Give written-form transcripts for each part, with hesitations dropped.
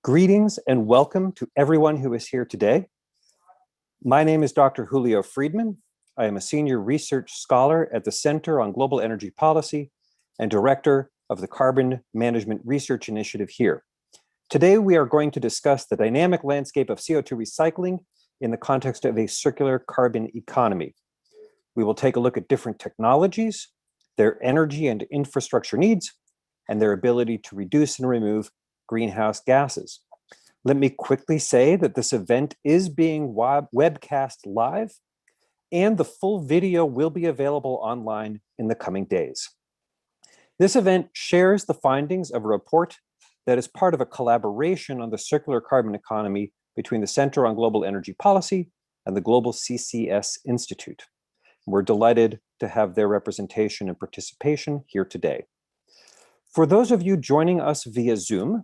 Greetings and welcome to everyone who is here today. My name is Dr. Julio Friedman. I am a senior research scholar at the Center on Global Energy Policy and director of the Carbon Management Research Initiative here. Today, we are going to discuss the dynamic landscape of CO2 recycling in the context of a circular carbon economy. We will take a look at different technologies, their energy and infrastructure needs, and their ability to reduce and remove greenhouse gases. Let me quickly say that this event is being webcast live, and the full video will be available online in the coming days. This event shares the findings of a report that is part of a collaboration on the circular carbon economy between the Center on Global Energy Policy and the Global CCS Institute. We're delighted to have their representation and participation here today. For those of you joining us via Zoom,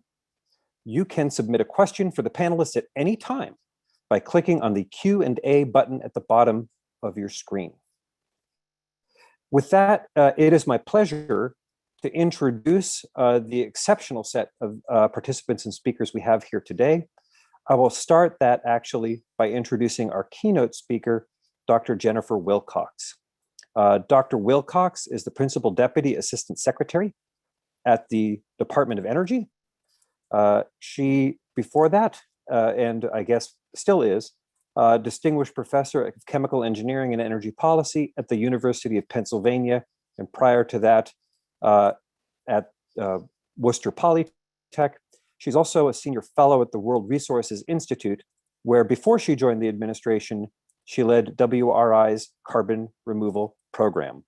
you can submit a question for the panelists at any time by clicking on the Q&A button at the bottom of your screen. With that, it is my pleasure to introduce the exceptional set of participants and speakers we have here today. I will start that actually by introducing our keynote speaker, Dr. Jennifer Wilcox. Dr. Wilcox is the Principal Deputy Assistant Secretary at the Department of Energy. She, before that, and I guess still is, Distinguished Professor of Chemical Engineering and Energy Policy at the University of Pennsylvania, and prior to that, at Worcester Polytech. She's also a senior fellow at the World Resources Institute, where before she joined the administration, she led WRI's carbon removal program.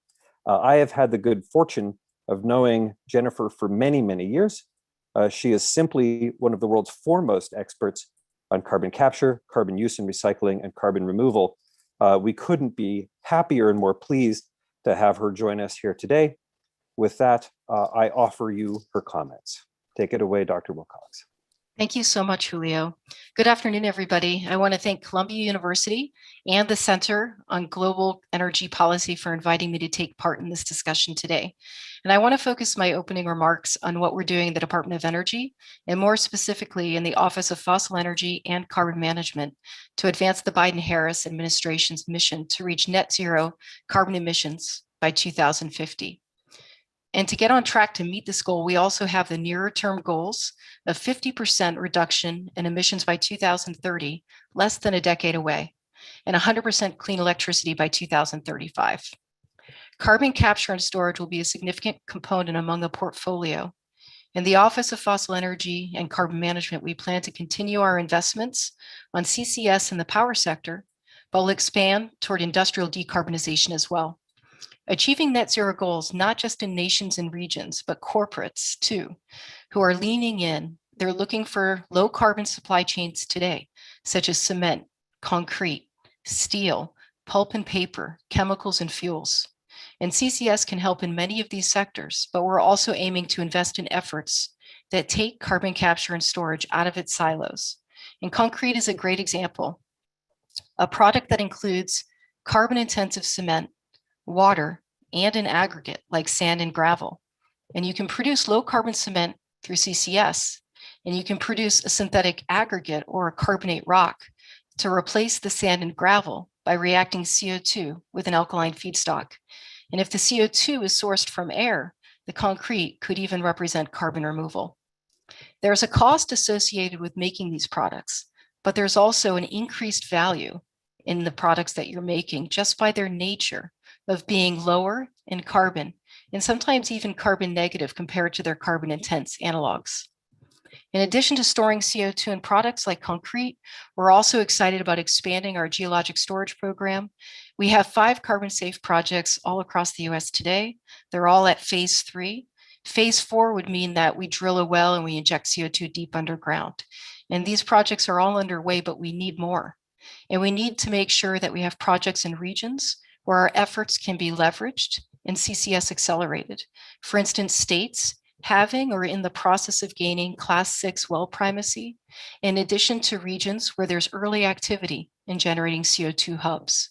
I have had the good fortune of knowing Jennifer for many, many years. She is simply one of the world's foremost experts on carbon capture, carbon use and recycling, and carbon removal. We couldn't be happier and more pleased to have her join us here today. With that, I offer you her comments. Take it away, Dr. Wilcox. Thank you so much, Julio. Good afternoon, everybody. I want to thank Columbia University and the Center on Global Energy Policy for inviting me to take part in this discussion today. And I want to focus my opening remarks on what we're doing in the Department of Energy, and more specifically in the Office of Fossil Energy and Carbon Management, to advance the Biden-Harris administration's mission to reach net zero carbon emissions by 2050. And to get on track to meet this goal, we also have the nearer term goals of 50% reduction in emissions by 2030, less than a decade away, and 100% clean electricity by 2035. Carbon capture and storage will be a significant component among the portfolio. In the Office of Fossil Energy and Carbon Management, we plan to continue our investments on CCS in the power sector, but will expand toward industrial decarbonization as well. Achieving net zero goals, not just in nations and regions, but corporates too, who are leaning in. They're looking for low carbon supply chains today, such as cement, concrete, steel, pulp and paper, chemicals and fuels. And CCS can help in many of these sectors, but we're also aiming to invest in efforts that take carbon capture and storage out of its silos. And concrete is a great example, a product that includes carbon intensive cement, water, and an aggregate like sand and gravel. And you can produce low carbon cement through CCS, and you can produce a synthetic aggregate or a carbonate rock to replace the sand and gravel by reacting CO2 with an alkaline feedstock. And if the CO2 is sourced from air, the concrete could even represent carbon removal. There's a cost associated with making these products, but there's also an increased value in the products that you're making just by their nature of being lower in carbon, and sometimes even carbon negative compared to their carbon intense analogs. In addition to storing CO2 in products like concrete, we're also excited about expanding our geologic storage program. We have 5 carbon safe projects all across the US today. They're all at phase 3. Phase 4 would mean that we drill a well and we inject CO2 deep underground. And these projects are all underway, but we need more. And we need to make sure that we have projects in regions where our efforts can be leveraged and CCS accelerated. For instance, states having or in the process of gaining Class 6 well primacy, in addition to regions where there's early activity in generating CO2 hubs.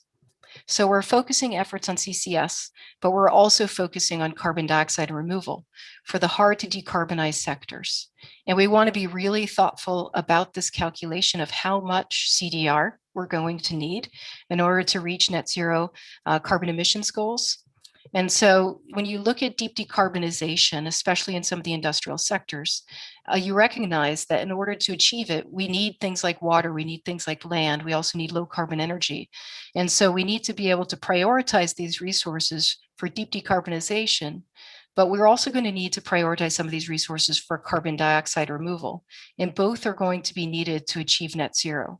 So we're focusing efforts on CCS, but we're also focusing on carbon dioxide removal for the hard to decarbonize sectors. And we want to be really thoughtful about this calculation of how much CDR we're going to need in order to reach net zero carbon emissions goals. And so when you look at deep decarbonization, especially in some of the industrial sectors, you recognize that in order to achieve it, we need things like water, we need things like land, we also need low carbon energy. And so we need to be able to prioritize these resources for deep decarbonization, but we're also going to need to prioritize some of these resources for carbon dioxide removal. And both are going to be needed to achieve net zero.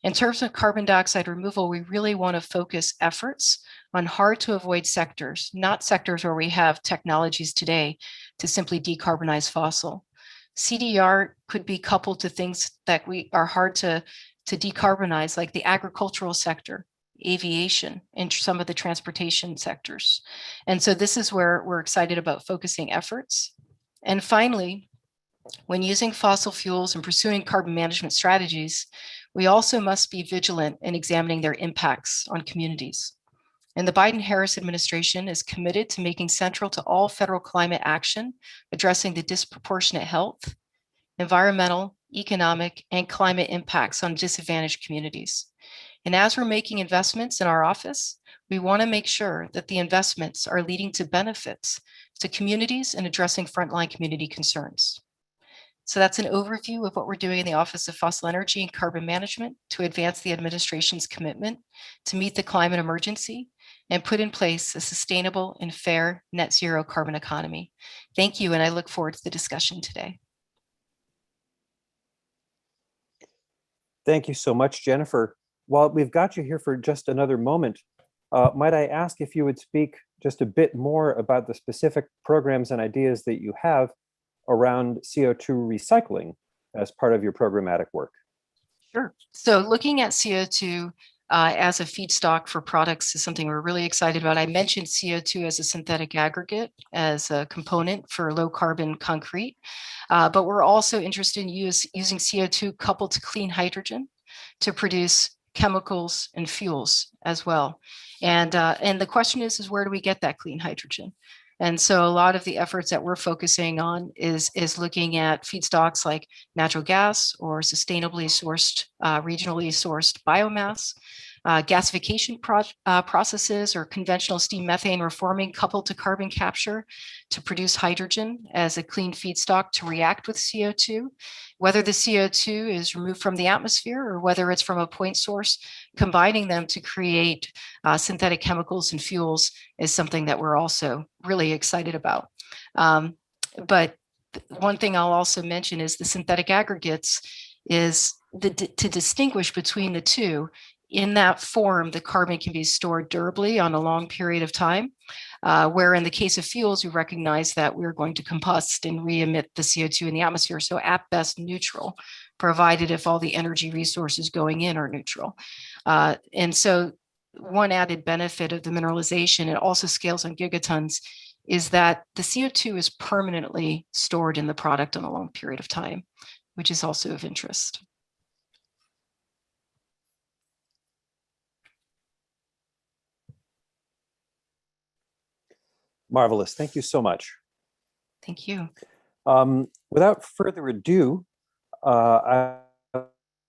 In terms of carbon dioxide removal, we really want to focus efforts on hard to avoid sectors, not sectors where we have technologies today to simply decarbonize fossil. CDR could be coupled to things that we are hard to decarbonize, like the agricultural sector, aviation, and some of the transportation sectors. And so this is where we're excited about focusing efforts. And finally, when using fossil fuels and pursuing carbon management strategies, we also must be vigilant in examining their impacts on communities. And the Biden-Harris administration is committed to making central to all federal climate action, addressing the disproportionate health, environmental, economic, and climate impacts on disadvantaged communities. And as we're making investments in our office, we want to make sure that the investments are leading to benefits to communities and addressing frontline community concerns. So that's an overview of what we're doing in the Office of Fossil Energy and Carbon Management to advance the administration's commitment to meet the climate emergency and put in place a sustainable and fair net zero carbon economy. Thank you, and I look forward to the discussion today. Thank you so much, Jennifer. While we've got you here for just another moment, might I ask if you would speak just a bit more about the specific programs and ideas that you have around CO2 recycling as part of your programmatic work? Sure. So looking at CO2 as a feedstock for products is something we're really excited about. I mentioned CO2 as a synthetic aggregate, as a component for low carbon concrete, but we're also interested in using CO2 coupled to clean hydrogen to produce chemicals and fuels as well. And the question is where do we get that clean hydrogen? And so a lot of the efforts that we're focusing on is looking at feedstocks like natural gas or sustainably sourced, regionally sourced biomass, gasification processes or conventional steam methane reforming coupled to carbon capture to produce hydrogen as a clean feedstock to react with CO2. Whether the CO2 is removed from the atmosphere or whether it's from a point source, combining them to create synthetic chemicals and fuels is something that we're also really excited about. But one thing I'll also mention is the synthetic aggregates is to distinguish between the two. In that form, the carbon can be stored durably on a long period of time, where in the case of fuels, we recognize that we're going to combust and re-emit the CO2 in the atmosphere. So at best neutral, provided if all the energy resources going in are neutral. And so one added benefit of the mineralization, it also scales on gigatons, is that the CO2 is permanently stored in the product on a long period of time, which is also of interest. Marvelous. Thank you so much. Thank you. Without further ado, I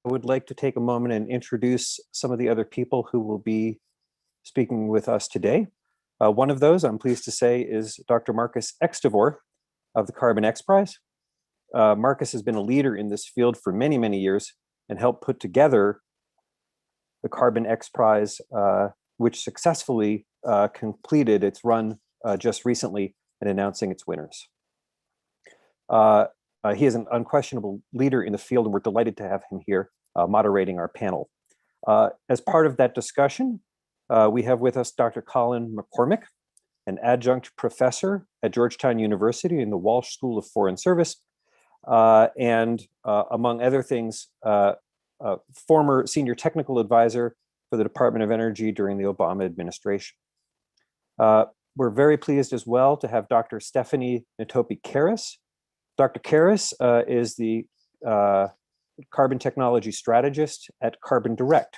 would like to take a moment and introduce some of the other people who will be speaking with us today. One of those, I'm pleased to say, is Dr. Marcus Extevor of the Carbon X Prize. Marcus has been a leader in this field for many, many years and helped put together the Carbon X Prize, which successfully completed its run just recently and announcing its winners. He is an unquestionable leader in the field, and we're delighted to have him here moderating our panel. As part of that discussion, we have with us Dr. Colin McCormick, an adjunct professor at Georgetown University in the Walsh School of Foreign Service, and among other things, former senior technical advisor for the Department of Energy during the Obama administration. We're very pleased as well to have Dr. Stephanie Ntopi-Karas. Dr. Karas is the carbon technology strategist at Carbon Direct.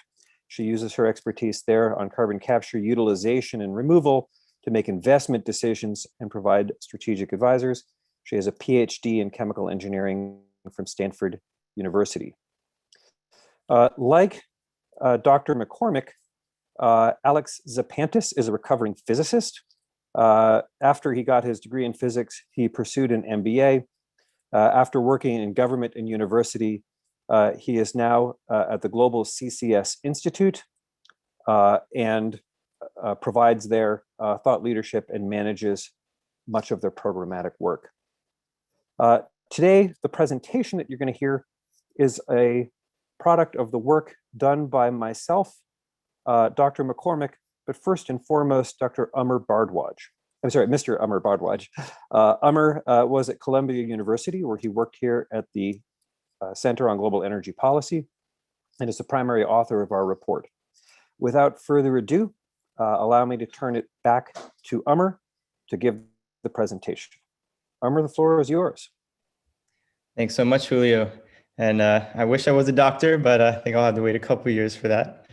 She uses her expertise there on carbon capture, utilization, and removal to make investment decisions and provide strategic advisors. She has a PhD in chemical engineering from Stanford University. Like Dr. McCormick, Alex Zapantis is a recovering physicist. After he got his degree in physics, he pursued an MBA. After working in government and university, he is now at the Global CCS Institute and provides their thought leadership and manages much of their programmatic work. Today, the presentation that you're going to hear is a product of the work done by myself, Dr. McCormick, but first and foremost, Dr. Amar Bhardwaj. I'm sorry, Mr. Amar Bhardwaj. Amar was at Columbia University, where he worked here at the Center on Global Energy Policy, and is the primary author of our report. Without further ado, allow me to turn it back to Amar to give the presentation. Amar, the floor is yours. Thanks so much, Julio. And I wish I was a doctor, but I think I'll have to wait a couple years for that.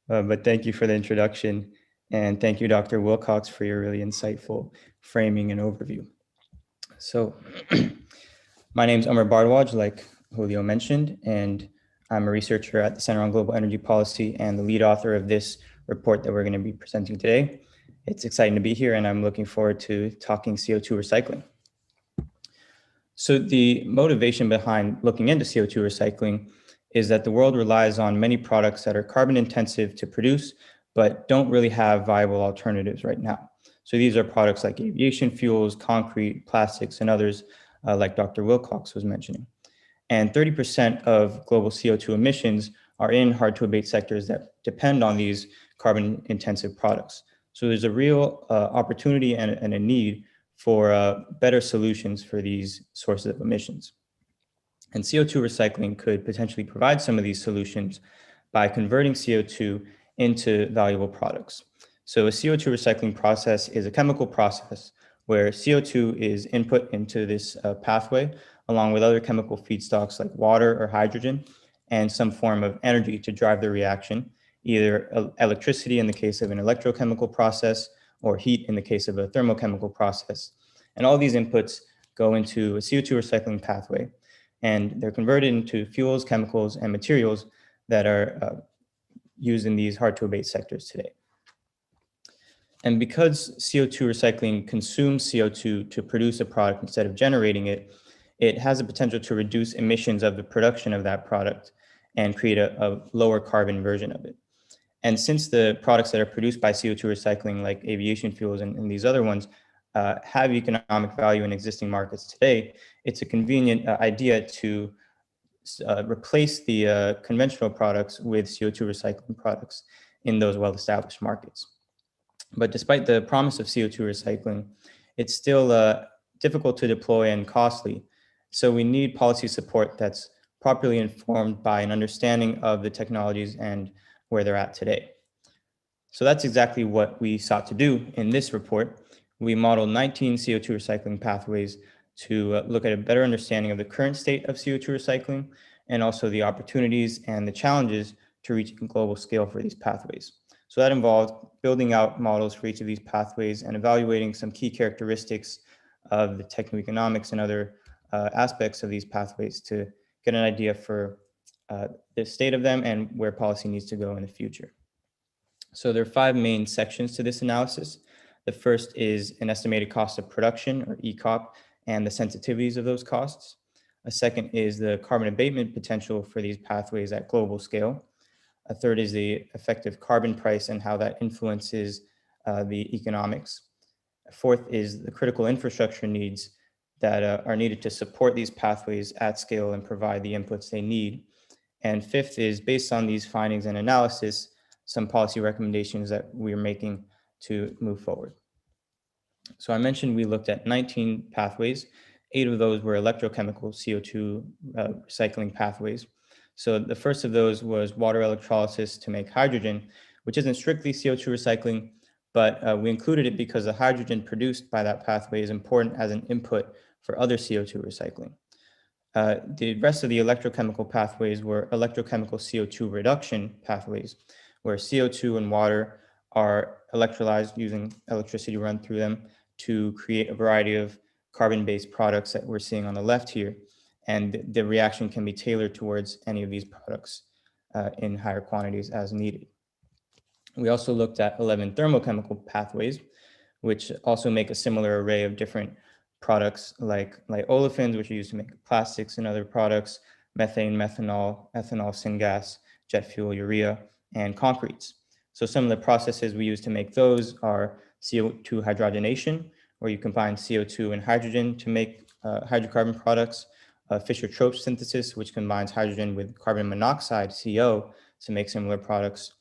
But thank you for the introduction. And thank you, Dr. Wilcox, for your really insightful framing and overview. So my name is Amar Bhardwaj, like Julio mentioned, and I'm a researcher at the Center on Global Energy Policy and the lead author of this report that we're going to be presenting today. It's exciting to be here, and I'm looking forward to talking CO2 recycling. So the motivation behind looking into CO2 recycling is that the world relies on many products that are carbon intensive to produce, but don't really have viable alternatives right now. So these are products like aviation fuels, concrete, plastics, and others like Dr. Wilcox was mentioning. And 30% of global CO2 emissions are in hard to abate sectors that depend on these carbon intensive products. So there's a real opportunity and a need for better solutions for these sources of emissions. And CO2 recycling could potentially provide some of these solutions by converting CO2 into valuable products. So a CO2 recycling process is a chemical process where CO2 is input into this pathway along with other chemical feedstocks like water or hydrogen and some form of energy to drive the reaction, either electricity in the case of an electrochemical process or heat in the case of a thermochemical process. And all these inputs go into a CO2 recycling pathway, and they're converted into fuels, chemicals, and materials that are used in these hard to abate sectors today. And because CO2 recycling consumes CO2 to produce a product instead of generating it, it has the potential to reduce emissions of the production of that product and create a lower carbon version of it. And since the products that are produced by CO2 recycling, like aviation fuels and these other ones, have economic value in existing markets today, it's a convenient idea to replace the conventional products with CO2 recycling products in those well-established markets. But despite the promise of CO2 recycling, it's still difficult to deploy and costly. So we need policy support that's properly informed by an understanding of the technologies and where they're at today. So that's exactly what we sought to do in this report. We modeled 19 CO2 recycling pathways to look at a better understanding of the current state of CO2 recycling and also the opportunities and the challenges to reach a global scale for these pathways. So that involved building out models for each of these pathways and evaluating some key characteristics of the techno-economics and other aspects of these pathways to get an idea for the state of them and where policy needs to go in the future. So there are 5 main sections to this analysis. The first is an estimated cost of production, or ECOP, and the sensitivities of those costs. A second is the carbon abatement potential for these pathways at global scale. A third is the effective carbon price and how that influences the economics. A fourth is the critical infrastructure needs that are needed to support these pathways at scale and provide the inputs they need. And fifth is, based on these findings and analysis, some policy recommendations that we're making to move forward. So I mentioned we looked at 19 pathways. 8 of those were electrochemical CO2 recycling pathways. So the first of those was water electrolysis to make hydrogen, which isn't strictly CO2 recycling, but we included it because the hydrogen produced by that pathway is important as an input for other CO2 recycling. The rest of the electrochemical pathways were electrochemical CO2 reduction pathways, where CO2 and water are electrolyzed using electricity run through them to create a variety of carbon-based products that we're seeing on the left here. And the reaction can be tailored towards any of these products in higher quantities as needed. We also looked at 11 thermochemical pathways, which also make a similar array of different products like olefins, which are used to make plastics and other products, methane, methanol, ethanol, syngas, jet fuel, urea, and concretes. So some of the processes we use to make those are CO2 hydrogenation, where you combine CO2 and hydrogen to make hydrocarbon products, Fischer-Tropsch synthesis, which combines hydrogen with carbon monoxide, CO, to make similar products.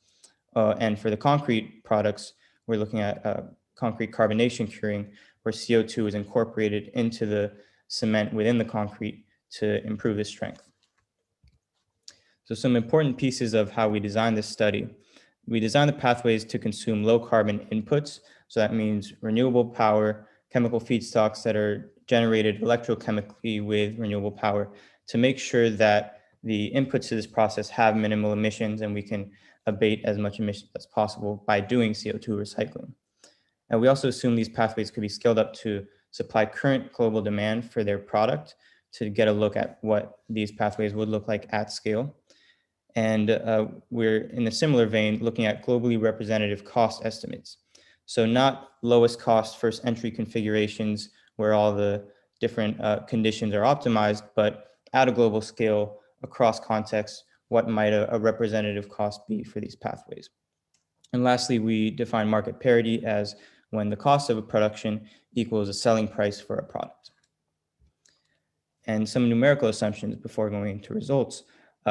And for the concrete products, we're looking at concrete carbonation curing, where CO2 is incorporated into the cement within the concrete to improve its strength. So some important pieces of how we designed this study. We designed the pathways to consume low carbon inputs. So that means renewable power, chemical feedstocks that are generated electrochemically with renewable power to make sure that the inputs to this process have minimal emissions and we can abate as much emissions as possible by doing CO2 recycling. And we also assume these pathways could be scaled up to supply current global demand for their product to get a look at what these pathways would look like at scale. And we're in a similar vein looking at globally representative cost estimates. So not lowest cost first entry configurations where all the different conditions are optimized, but at a global scale across contexts, what might a representative cost be for these pathways? And lastly, we define market parity as when the cost of a production equals a selling price for a product. And some numerical assumptions before going into results.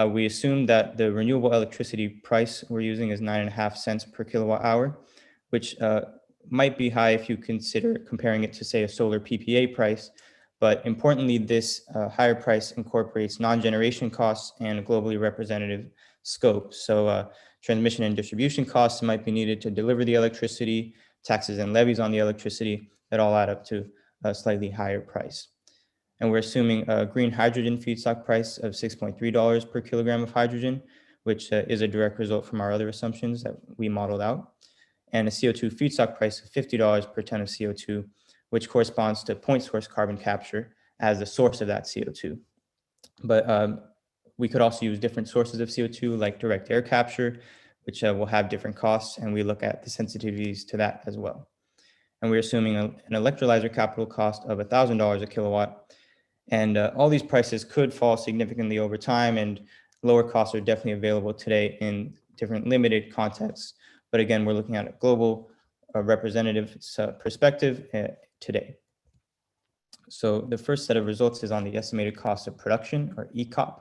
We assume that the renewable electricity price we're using is 9.5 cents per kilowatt hour, which might be high if you consider comparing it to, say, a solar PPA price. But importantly, this higher price incorporates non-generation costs and a globally representative scope. So transmission and distribution costs might be needed to deliver the electricity, taxes and levies on the electricity that all add up to a slightly higher price. And we're assuming a green hydrogen feedstock price of $6.3 per kilogram of hydrogen, which is a direct result from our other assumptions that we modeled out, and a CO2 feedstock price of $50 per ton of CO2, which corresponds to point source carbon capture as the source of that CO2. But we could also use different sources of CO2 like direct air capture, which will have different costs, and we look at the sensitivities to that as well. And we're assuming an electrolyzer capital cost of $1,000 a kilowatt. And all these prices could fall significantly over time, and lower costs are definitely available today in different limited contexts. But again, we're looking at a global representative perspective today. So the first set of results is on the estimated cost of production, or ECOP.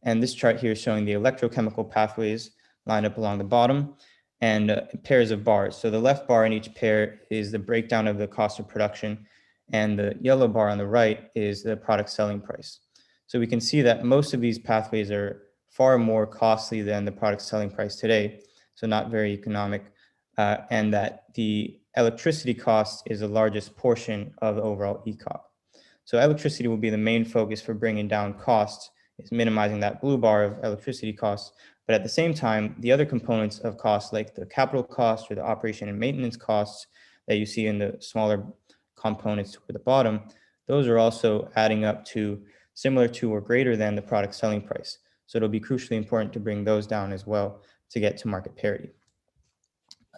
And this chart here is showing the electrochemical pathways lined up along the bottom and pairs of bars. So the left bar in each pair is the breakdown of the cost of production, and the yellow bar on the right is the product selling price. So we can see that most of these pathways are far more costly than the product selling price today, so not very economic, and that the electricity cost is the largest portion of the overall ECOP. So electricity will be the main focus for bringing down costs, is minimizing that blue bar of electricity costs. But at the same time, the other components of costs, like the capital costs or the operation and maintenance costs that you see in the smaller components toward the bottom, those are also adding up to similar to or greater than the product selling price. So it'll be crucially important to bring those down as well to get to market parity.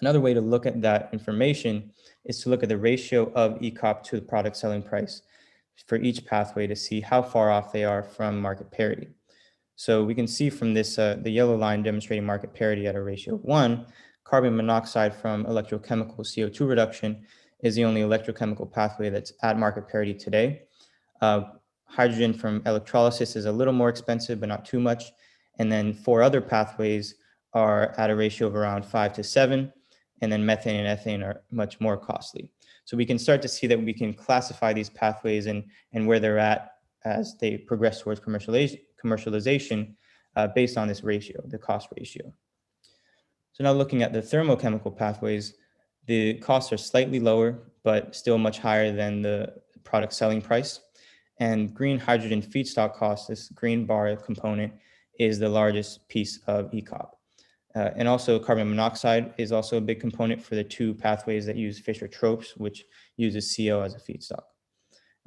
Another way to look at that information is to look at the ratio of ECOP to the product selling price for each pathway to see how far off they are from market parity. So we can see from this, the yellow line demonstrating market parity at a ratio of 1, carbon monoxide from electrochemical CO2 reduction is the only electrochemical pathway that's at market parity today. Hydrogen from electrolysis is a little more expensive, but not too much. And then 4 other pathways are at a ratio of around 5 to 7. And then methane and ethane are much more costly. So we can start to see that we can classify these pathways and where they're at as they progress towards commercialization based on this ratio, the cost ratio. So now looking at the thermochemical pathways, the costs are slightly lower, but still much higher than the product selling price. And green hydrogen feedstock cost, this green bar component, is the largest piece of ECOP. And also carbon monoxide is also a big component for the two pathways that use Fischer-Tropsch, which uses CO as a feedstock.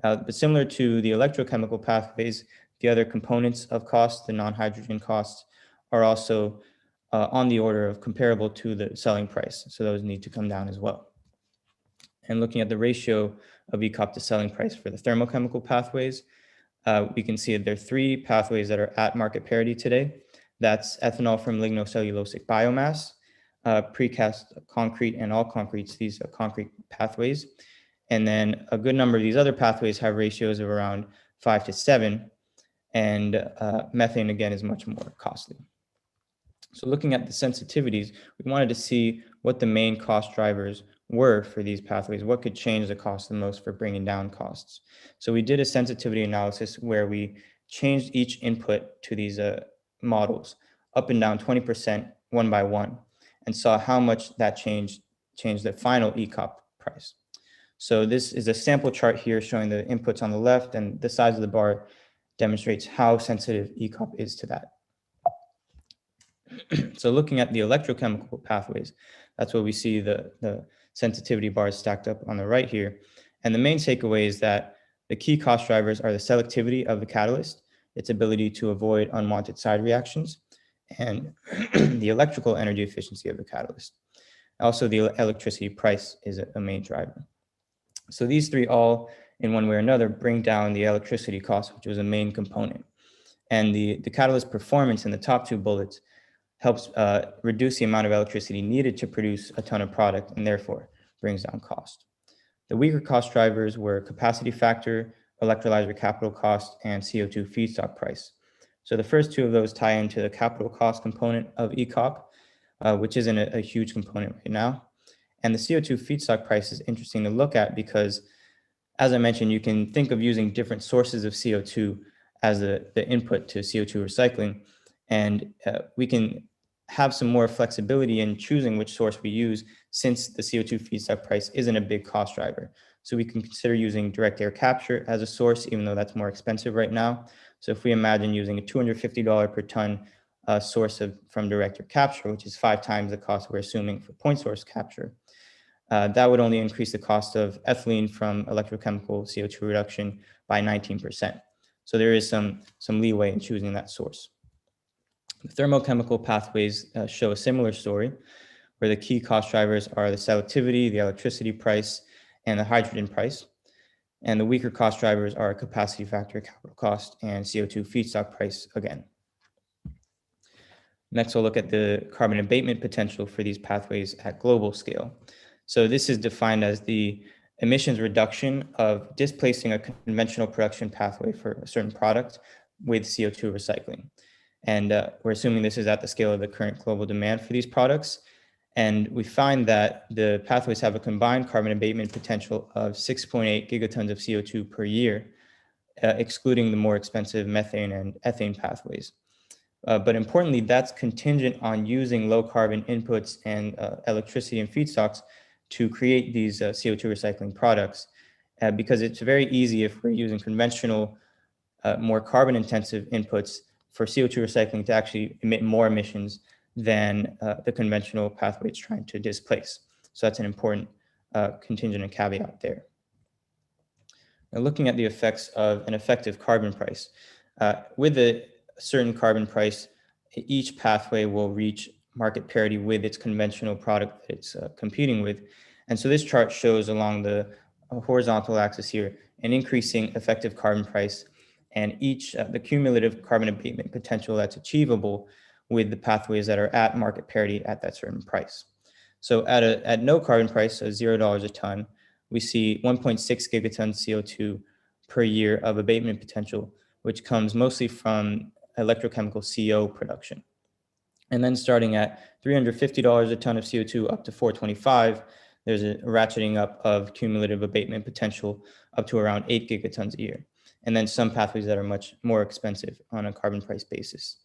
But similar to the electrochemical pathways, the other components of cost, the non-hydrogen costs, are also on the order of comparable to the selling price. So those need to come down as well. And looking at the ratio of ECOP to selling price for the thermochemical pathways, we can see that there are three pathways that are at market parity today. That's ethanol from lignocellulosic biomass, precast concrete, and all concretes, these are concrete pathways. And then a good number of these other pathways have ratios of around 5 to 7, and methane, again, is much more costly. So looking at the sensitivities, we wanted to see what the main cost drivers were for these pathways, what could change the cost the most for bringing down costs. So we did a sensitivity analysis where we changed each input to these models up and down 20% one by one, and saw how much that changed the final ECOP price. So this is a sample chart here showing the inputs on the left, and the size of the bar demonstrates how sensitive ECOP is to that. So looking at the electrochemical pathways, that's where we see the sensitivity bars stacked up on the right here. And the main takeaway is that the key cost drivers are the selectivity of the catalyst, its ability to avoid unwanted side reactions, and the electrical energy efficiency of the catalyst. Also, the electricity price is a main driver. So these three all, in one way or another, bring down the electricity cost, which was a main component. And the catalyst performance in the top two bullets helps reduce the amount of electricity needed to produce a ton of product, and therefore brings down cost. The weaker cost drivers were capacity factor, electrolyzer capital cost, and CO2 feedstock price. So the first two of those tie into the capital cost component of ECOP, which isn't a huge component right now. And the CO2 feedstock price is interesting to look at because, as I mentioned, you can think of using different sources of CO2 as the input to CO2 recycling. And we can have some more flexibility in choosing which source we use, since the CO2 feedstock price isn't a big cost driver. So we can consider using direct air capture as a source, even though that's more expensive right now. So if we imagine using a $250 per ton source from direct air capture, which is 5 times the cost we're assuming for point source capture, that would only increase the cost of ethylene from electrochemical CO2 reduction by 19%. So there is some leeway in choosing that source. The thermochemical pathways show a similar story, where the key cost drivers are the selectivity, the electricity price, and the hydrogen price. And the weaker cost drivers are capacity factor, capital cost, and CO2 feedstock price again. Next, we'll look at the carbon abatement potential for these pathways at global scale. So this is defined as the emissions reduction of displacing a conventional production pathway for a certain product with CO2 recycling. And we're assuming this is at the scale of the current global demand for these products. And we find that the pathways have a combined carbon abatement potential of 6.8 gigatons of CO2 per year, excluding the more expensive methane and ethane pathways. But importantly, that's contingent on using low carbon inputs and electricity and feedstocks to create these CO2 recycling products, because it's very easy if we're using conventional, more carbon intensive inputs for CO2 recycling to actually emit more emissions than the conventional pathway it's trying to displace. So that's an important contingent and caveat there. Now, looking at the effects of an effective carbon price, with a certain carbon price, each pathway will reach market parity with its conventional product that it's competing with. And so this chart shows along the horizontal axis here an increasing effective carbon price, and the cumulative carbon abatement potential that's achievable with the pathways that are at market parity at that certain price. So at no carbon price, so $0 a ton, we see 1.6 gigatons CO2 per year of abatement potential, which comes mostly from electrochemical CO production. And then starting at $350 a ton of CO2 up to $425, there's a ratcheting up of cumulative abatement potential up to around 8 gigatons a year. And then some pathways that are much more expensive on a carbon price basis.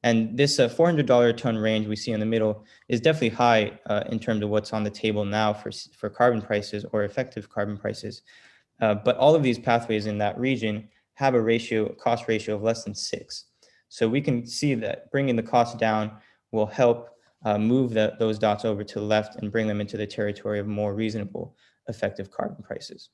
And this $400 a ton range we see in the middle is definitely high in terms of what's on the table now for carbon prices or effective carbon prices. But all of these pathways in that region have a cost ratio of less than 6. So we can see that bringing the cost down will help move those dots over to the left and bring them into the territory of more reasonable effective carbon prices.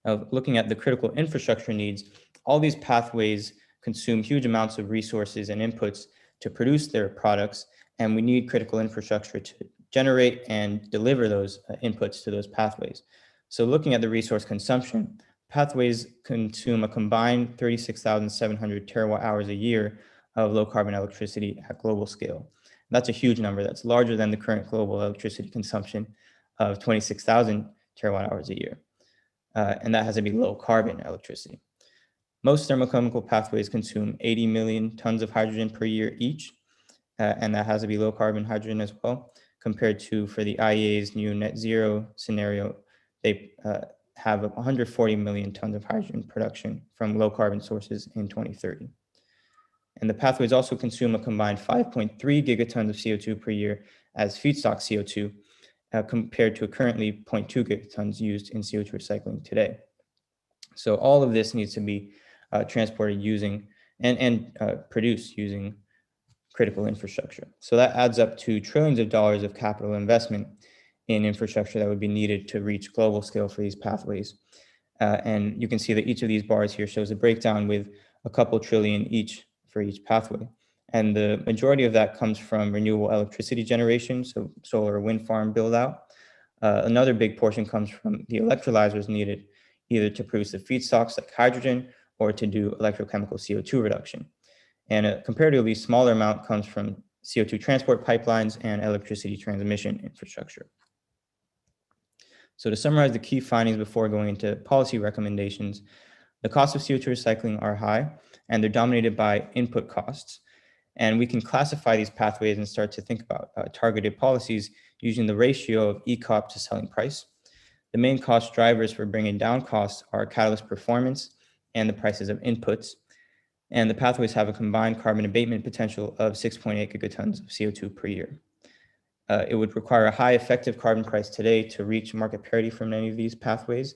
Now, looking at the critical infrastructure needs, all these pathways consume huge amounts of resources and inputs to produce their products, and we need critical infrastructure to generate and deliver those inputs to those pathways. So looking at the resource consumption, pathways consume a combined 36,700 terawatt hours a year of low carbon electricity at global scale. That's a huge number. That's larger than the current global electricity consumption of 26,000 terawatt hours a year. And that has to be low carbon electricity. Most thermochemical pathways consume 80 million tons of hydrogen per year each, and that has to be low carbon hydrogen as well, compared to for the IEA's new net zero scenario, they have 140 million tons of hydrogen production from low carbon sources in 2030. And the pathways also consume a combined 5.3 gigatons of CO2 per year as feedstock CO2, compared to currently 0.2 gigatons used in CO2 recycling today. So all of this needs to be transported using and produced using critical infrastructure. So that adds up to trillions of dollars of capital investment in infrastructure that would be needed to reach global scale for these pathways. And you can see that each of these bars here shows a breakdown with a couple trillion each for each pathway. And the majority of that comes from renewable electricity generation, so solar or wind farm build out. Another big portion comes from the electrolyzers needed either to produce the feedstocks like hydrogen or to do electrochemical CO2 reduction. And a comparatively smaller amount comes from CO2 transport pipelines and electricity transmission infrastructure. So to summarize the key findings before going into policy recommendations, the costs of CO2 recycling are high and they're dominated by input costs. And we can classify these pathways and start to think about targeted policies using the ratio of ECOP to selling price. The main cost drivers for bringing down costs are catalyst performance and the prices of inputs. And the pathways have a combined carbon abatement potential of 6.8 gigatons of CO2 per year. It would require a high effective carbon price today to reach market parity for many of these pathways,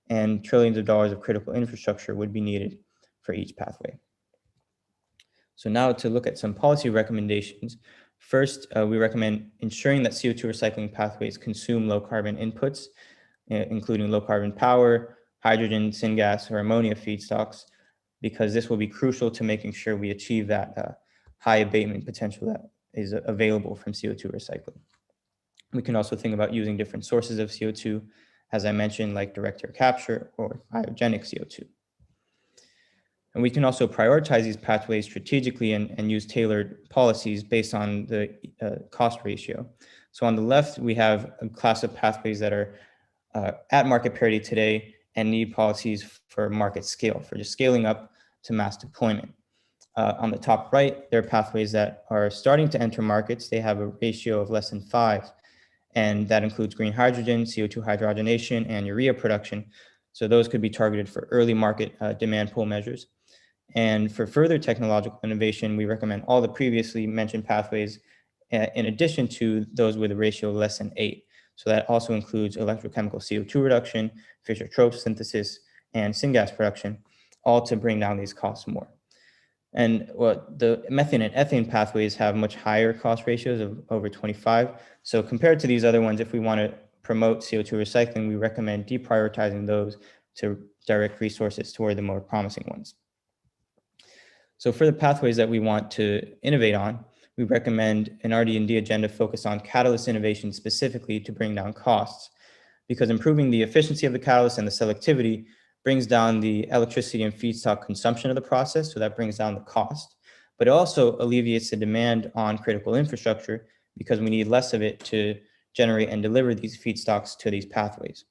and trillions of dollars of critical infrastructure would be needed for each pathway. So now to look at some policy recommendations. First, we recommend ensuring that CO2 recycling pathways consume low carbon inputs, including low carbon power, hydrogen, syngas, or ammonia feedstocks, because this will be crucial to making sure we achieve that high abatement potential that is available from CO2 recycling. We can also think about using different sources of CO2, as I mentioned, like direct air capture or biogenic CO2. And we can also prioritize these pathways strategically and use tailored policies based on the cost ratio. So on the left, we have a class of pathways that are at market parity today and need policies for market scale, for just scaling up to mass deployment. On the top right, there are pathways that are starting to enter markets. They have a ratio of less than 5, and that includes green hydrogen, CO2 hydrogenation, and urea production. So those could be targeted for early market demand pull measures. And for further technological innovation, we recommend all the previously mentioned pathways in addition to those with a ratio of less than 8. So that also includes electrochemical CO2 reduction, Fischer-Tropsch synthesis, and syngas production, all to bring down these costs more. And the methane and ethane pathways have much higher cost ratios of over 25. So compared to these other ones, if we want to promote CO2 recycling, we recommend deprioritizing those to direct resources toward the more promising ones. So for the pathways that we want to innovate on, we recommend an RD&D agenda focused on catalyst innovation specifically to bring down costs, because improving the efficiency of the catalyst and the selectivity brings down the electricity and feedstock consumption of the process, so that brings down the cost. But it also alleviates the demand on critical infrastructure because we need less of it to generate and deliver these feedstocks to these pathways.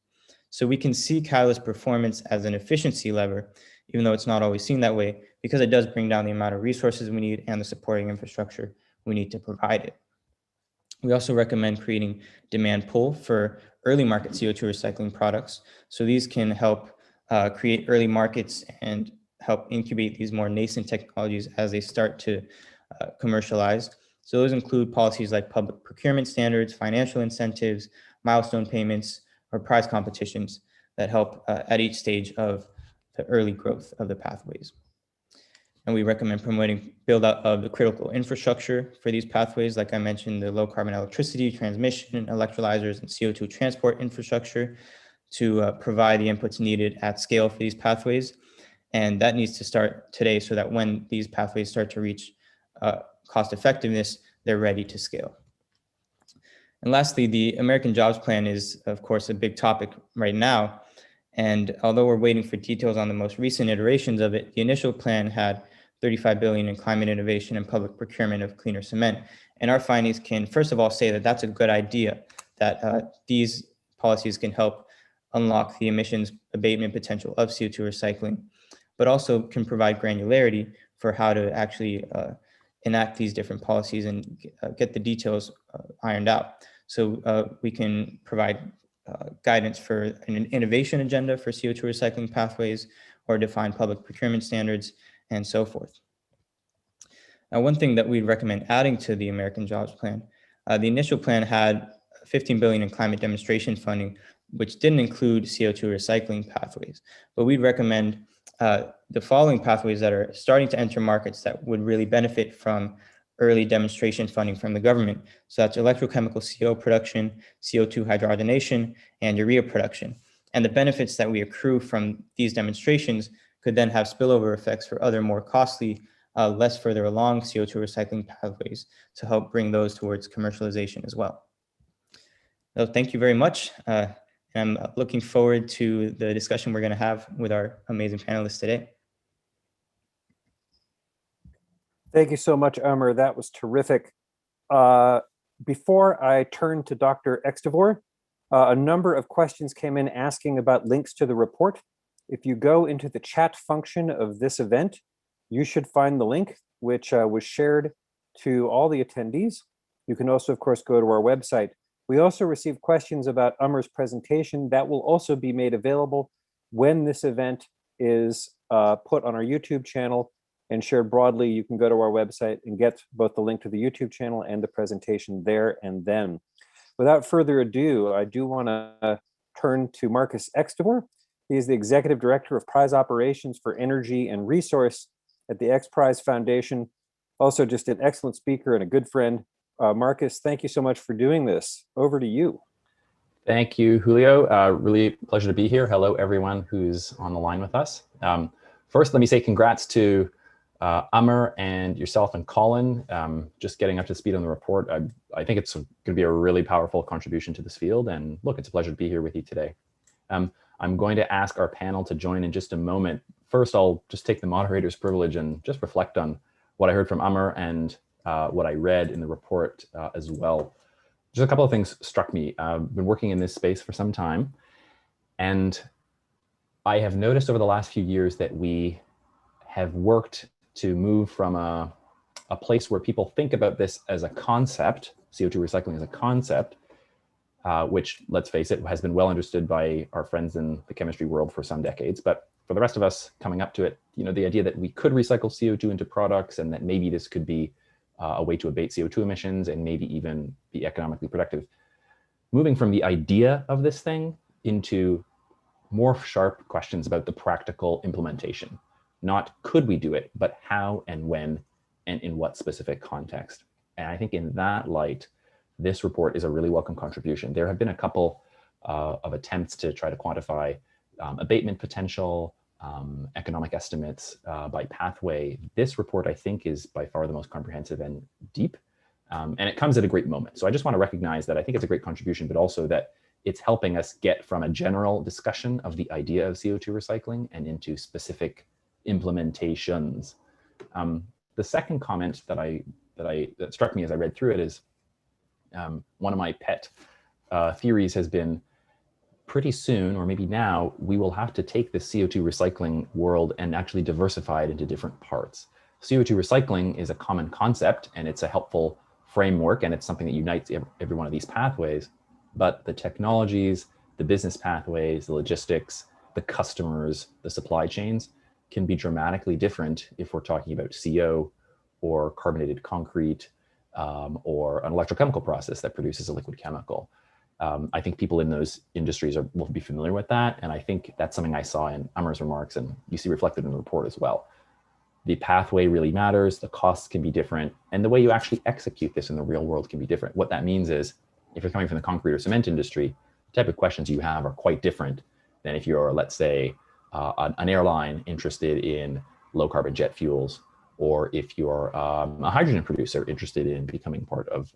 So we can see catalyst performance as an efficiency lever, even though it's not always seen that way, because it does bring down the amount of resources we need and the supporting infrastructure we need to provide it. We also recommend creating demand pull for early market CO2 recycling products. So these can help create early markets and help incubate these more nascent technologies as they start to commercialize. So those include policies like public procurement standards, financial incentives, milestone payments, or prize competitions that help at each stage of the early growth of the pathways. And we recommend promoting build out of the critical infrastructure for these pathways. Like I mentioned, the low carbon electricity, transmission, electrolyzers, and CO2 transport infrastructure to provide the inputs needed at scale for these pathways. And that needs to start today so that when these pathways start to reach cost effectiveness, they're ready to scale. And lastly, the American Jobs Plan is, of course, a big topic right now. And although we're waiting for details on the most recent iterations of it, the initial plan had $35 billion in climate innovation and public procurement of cleaner cement. And our findings can, first of all, say that that's a good idea, that these policies can help unlock the emissions abatement potential of CO2 recycling, but also can provide granularity for how to actually enact these different policies and get the details ironed out. So we can provide guidance for an innovation agenda for CO2 recycling pathways, or define public procurement standards, and so forth. Now, one thing that we'd recommend adding to the American Jobs Plan, the initial plan had $15 billion in climate demonstration funding, which didn't include CO2 recycling pathways. But we'd recommend the following pathways that are starting to enter markets that would really benefit from early demonstration funding from the government. So that's electrochemical CO production, CO2 hydrogenation, and urea production. And the benefits that we accrue from these demonstrations could then have spillover effects for other more costly, less further along CO2 recycling pathways to help bring those towards commercialization as well. So thank you very much. I'm looking forward to the discussion we're going to have with our amazing panelists today. Thank you so much, Amr. That was terrific. Before I turn to Dr. Extevor, a number of questions came in asking about links to the report. If you go into the chat function of this event, you should find the link, which was shared to all the attendees. You can also, of course, go to our website. We also received questions about Amr's presentation that will also be made available when this event is put on our YouTube channel and shared broadly. You can go to our website and get both the link to the YouTube channel and the presentation there and then. Without further ado, I do want to turn to Marcus Extevor. He is the Executive Director of Prize Operations for Energy and Resource at the X Prize Foundation. Also just an excellent speaker and a good friend. Marcus, thank you so much for doing this. Over to you. Thank you, Julio. Really a pleasure to be here. Hello, everyone who's on the line with us. First, let me say congrats to Amr and yourself and Colin, just getting up to speed on the report. I think it's going to be a really powerful contribution to this field. And look, it's a pleasure to be here with you today. I'm going to ask our panel to join in just a moment. First, I'll just take the moderator's privilege and just reflect on what I heard from Amr and what I read in the report as well. Just a couple of things struck me. I've been working in this space for some time, and I have noticed over the last few years that we have worked to move from a place where people think about this as a concept, CO2 recycling as a concept, which, let's face it, has been well understood by our friends in the chemistry world for some decades. But for the rest of us coming up to it, you know, the idea that we could recycle CO2 into products and that maybe this could be a way to abate CO2 emissions and maybe even be economically productive. Moving from the idea of this thing into more sharp questions about the practical implementation. Not could we do it, but how and when and in what specific context. And I think in that light, this report is a really welcome contribution. There have been a couple of attempts to try to quantify abatement potential, economic estimates by pathway. This report, I think, is by far the most comprehensive and deep, and it comes at a great moment. So I just want to recognize that I think it's a great contribution, but also that it's helping us get from a general discussion of the idea of CO2 recycling and into specific implementations. The second comment that struck me as I read through it is one of my pet theories has been pretty soon, or maybe now, we will have to take the CO2 recycling world and actually diversify it into different parts. CO2 recycling is a common concept and it's a helpful framework and it's something that unites every one of these pathways, but the technologies, the business pathways, the logistics, the customers, the supply chains can be dramatically different if we're talking about CO or carbonated concrete or an electrochemical process that produces a liquid chemical. I think people in those industries will be familiar with that. And I think that's something I saw in Amr's remarks and you see reflected in the report as well. the pathway really matters, the costs can be different, and the way you actually execute this in the real world can be different. What that means is, if you're coming from the concrete or cement industry, the type of questions you have are quite different than if you're, let's say, an airline interested in low carbon jet fuels, or if you're a hydrogen producer interested in becoming part of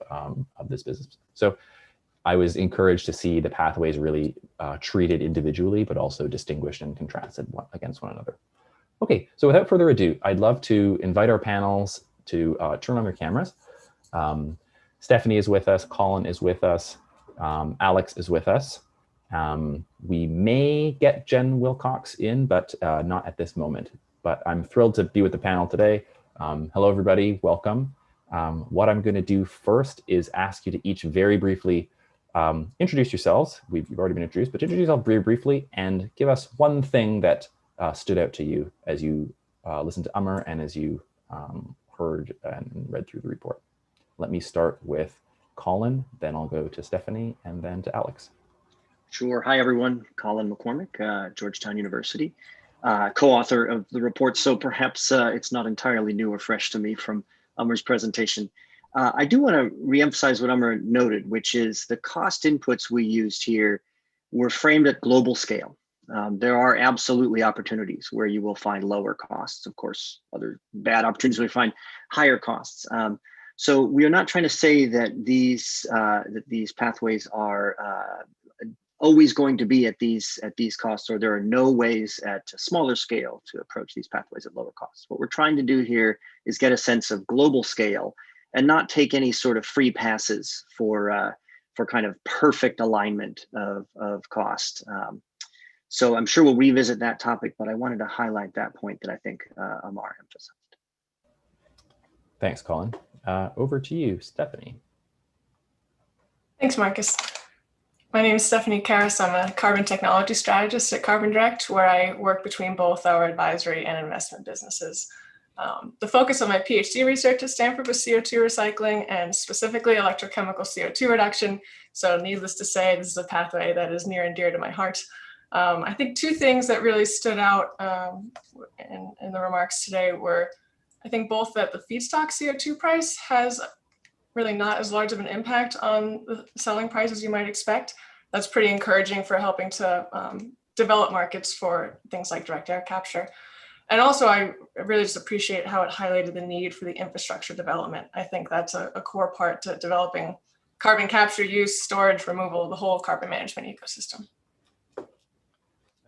this business. So I was encouraged to see the pathways really treated individually, but also distinguished and contrasted against one another. Okay, so without further ado, I'd love to invite our panels to turn on their cameras. Stephanie is with us, Colin is with us, Alex is with us. We may get Jen Wilcox in, but not at this moment. But I'm thrilled to be with the panel today. Hello, everybody, welcome. What I'm gonna do first is ask you to each very briefly introduce yourselves. You've already been introduced, but introduce yourself very briefly and give us one thing that stood out to you as you listened to Amr and as you heard and read through the report. Let me start with Colin, then I'll go to Stephanie, and then to Alex. Sure. Hi, everyone. Colin McCormick, Georgetown University, co-author of the report. So perhaps it's not entirely new or fresh to me from Amr's presentation. I do want to reemphasize what Amr noted, which is the cost inputs we used here were framed at global scale. There are absolutely opportunities where you will find lower costs. Of course, other bad opportunities where you find higher costs. So we are not trying to say that these pathways are always going to be at these costs, or there are no ways at a smaller scale to approach these pathways at lower costs. What we're trying to do here is get a sense of global scale and not take any sort of free passes for kind of perfect alignment of cost. So I'm sure we'll revisit that topic, but I wanted to highlight that point that I think Amar emphasized. Thanks, Colin. Over to you, Stephanie. Thanks, Marcus. My name is Stephanie Karras. I'm a carbon technology strategist at Carbon Direct, where I work between both our advisory and investment businesses. The focus of my PhD research at Stanford was CO2 recycling and specifically electrochemical CO2 reduction. So needless to say, this is a pathway that is near and dear to my heart. I think two things that really stood out in the remarks today were, I think both that the feedstock CO2 price has really not as large of an impact on the selling price as you might expect. That's pretty encouraging for helping to develop markets for things like direct air capture. And also, I really just appreciate how it highlighted the need for the infrastructure development. I think that's a core part to developing carbon capture, use, storage, removal, the whole carbon management ecosystem.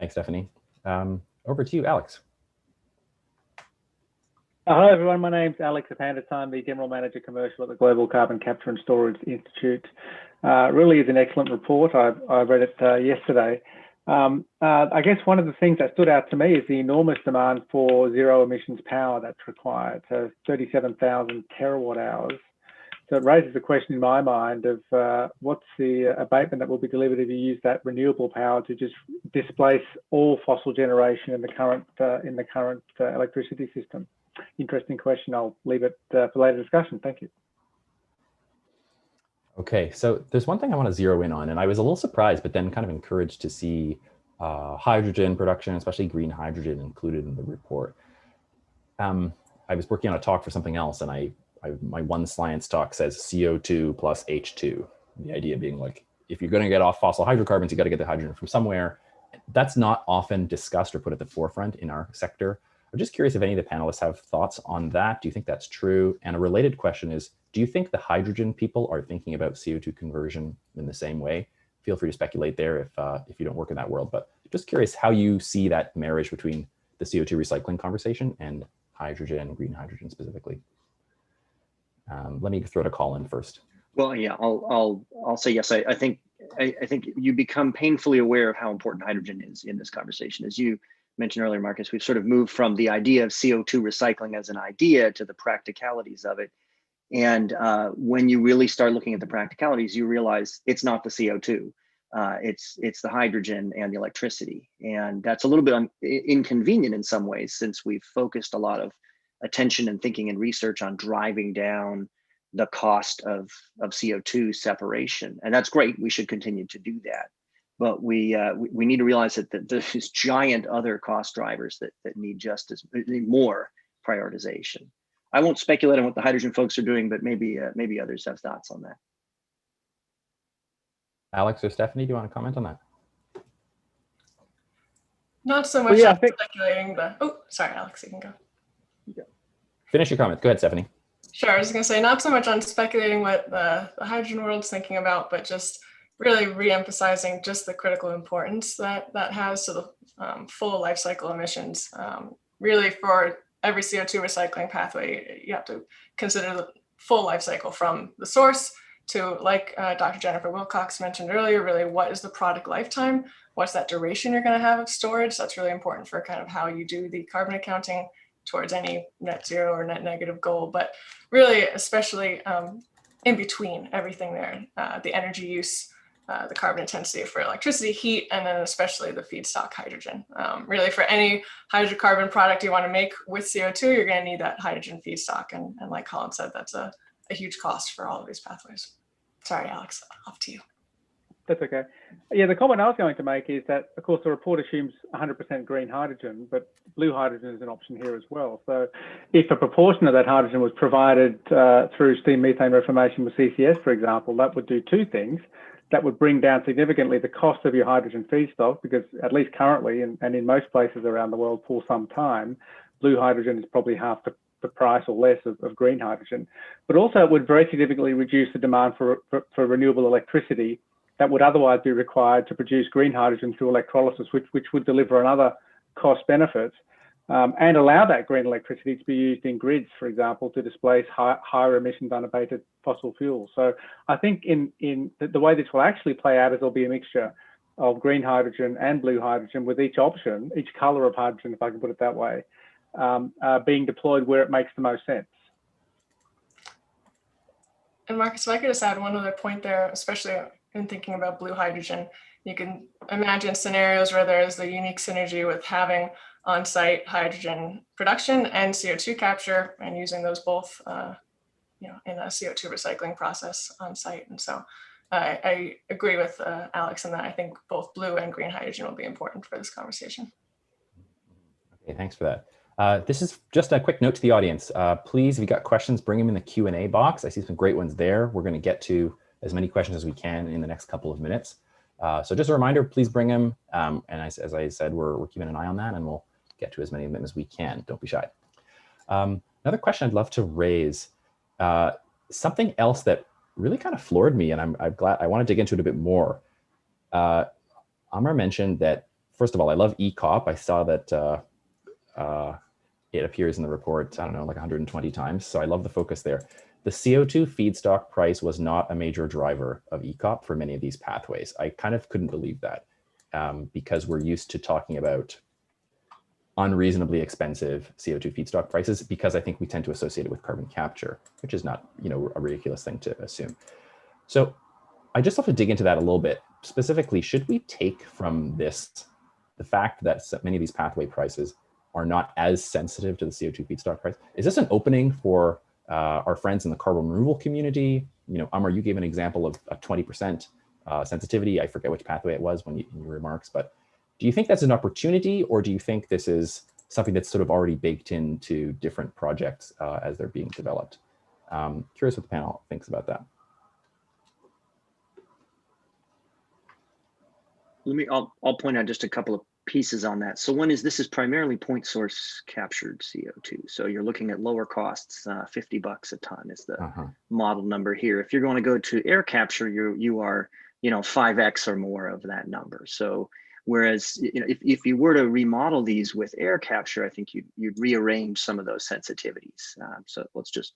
Thanks, Stephanie. Over to you, Alex. Hello, everyone. My name's Alex Apandas. I'm the General Manager Commercial at the Global Carbon Capture and Storage Institute. Really is an excellent report. I read it yesterday. I guess one of the things that stood out to me is the enormous demand for zero emissions power that's required, 37,000 terawatt hours. So it raises a question in my mind of what's the abatement that will be delivered if you use that renewable power to just displace all fossil generation in the current electricity system. Interesting question. I'll leave it for later discussion. Thank you. Okay, so there's one thing I want to zero in on, and I was a little surprised, but then kind of encouraged to see hydrogen production, especially green hydrogen, included in the report. I was working on a talk for something else, and my one science talk says CO2 plus H2. The idea being like, if you're going to get off fossil hydrocarbons, you got to get the hydrogen from somewhere. That's not often discussed or put at the forefront in our sector. I'm just curious if any of the panelists have thoughts on that. Do you think that's true? And a related question is, do you think the hydrogen people are thinking about CO2 conversion in the same way? Feel free to speculate there if you don't work in that world, but just curious how you see that marriage between the CO2 recycling conversation and hydrogen, green hydrogen specifically. Let me throw to Colin first. Well, yeah, I'll say yes. I think you become painfully aware of how important hydrogen is in this conversation. As you mentioned earlier, Marcus, we've sort of moved from the idea of CO2 recycling as an idea to the practicalities of it. And when you really start looking at the practicalities, you realize it's not the CO2, it's the hydrogen and the electricity. And that's a little bit inconvenient in some ways, since we've focused a lot of attention and thinking and research on driving down the cost of CO2 separation. And that's great. We should continue to do that. But we need to realize that there's giant other cost drivers that need just as more prioritization. I won't speculate on what the hydrogen folks are doing, but maybe others have thoughts on that. Alex or Stephanie, do you want to comment on that? Not so much on speculating, but oh, sorry, Alex, you can go. Finish your comment. Go ahead, Stephanie. Sure, I was going to say not so much on speculating what the hydrogen world's thinking about, but just really re-emphasizing just the critical importance that has to the full life cycle emissions. Really, for every CO2 recycling pathway, you have to consider the full life cycle from the source to, like Dr. Jennifer Wilcox mentioned earlier, really what is the product lifetime? What's that duration you're going to have of storage? That's really important for kind of how you do the carbon accounting towards any net zero or net negative goal, but really, especially in between everything there, the energy use, the carbon intensity for electricity, heat, and then especially the feedstock hydrogen. Really, for any hydrocarbon product you want to make with CO2, you're going to need that hydrogen feedstock. And like Colin said, that's a huge cost for all of these pathways. Sorry, Alex, off to you. That's okay. Yeah, the comment I was going to make is that, of course, the report assumes 100% green hydrogen, but blue hydrogen is an option here as well. So if a proportion of that hydrogen was provided through steam methane reformation with CCS, for example, that would do two things. That would bring down significantly the cost of your hydrogen feedstock, because at least currently, and in most places around the world for some time, blue hydrogen is probably half the price or less of green hydrogen. But also it would very significantly reduce the demand for renewable electricity that would otherwise be required to produce green hydrogen through electrolysis, which would deliver another cost benefit, and allow that green electricity to be used in grids, for example, to displace higher emissions unabated fossil fuels. So I think in the way this will actually play out is there'll be a mixture of green hydrogen and blue hydrogen, with each option, each color of hydrogen, if I can put it that way, being deployed where it makes the most sense. And Marcus, if I could just add one other point there, especially in thinking about blue hydrogen, you can imagine scenarios where there is the unique synergy with having on-site hydrogen production and CO2 capture, and using those both, in a CO2 recycling process on site. And so I agree with Alex in that I think both blue and green hydrogen will be important for this conversation. Okay, thanks for that. This is just a quick note to the audience. Please, if you got questions, bring them in the Q&A box. I see some great ones there. We're going to get to as many questions as we can in the next couple of minutes. So just a reminder, please bring them. And as I said, we're keeping an eye on that, and we'll get to as many of them as we can. Don't be shy. Another question I'd love to raise, something else that really kind of floored me, and I'm glad, I want to dig into it a bit more. Amar mentioned that, first of all, I love ECOP. I saw that it appears in the report, I don't know, like 120 times. So I love the focus there. The CO2 feedstock price was not a major driver of ECOP for many of these pathways. I kind of couldn't believe that because we're used to talking about unreasonably expensive CO2 feedstock prices, because I think we tend to associate it with carbon capture, which is not, a ridiculous thing to assume. So I just have to dig into that a little bit. Specifically, should we take from this the fact that many of these pathway prices are not as sensitive to the CO2 feedstock price? Is this an opening for our friends in the carbon removal community? Amar, you gave an example of a 20% sensitivity. I forget which pathway it was in your remarks, but do you think that's an opportunity, or do you think this is something that's sort of already baked into different projects as they're being developed? Curious what the panel thinks about that. I'll point out just a couple of pieces on that. So one is, this is primarily point source captured CO2. So you're looking at lower costs, $50 a ton is the model number here. If you're going to go to air capture, you are, 5x or more of that number. So whereas, if you were to remodel these with air capture, I think you'd rearrange some of those sensitivities. So let's just,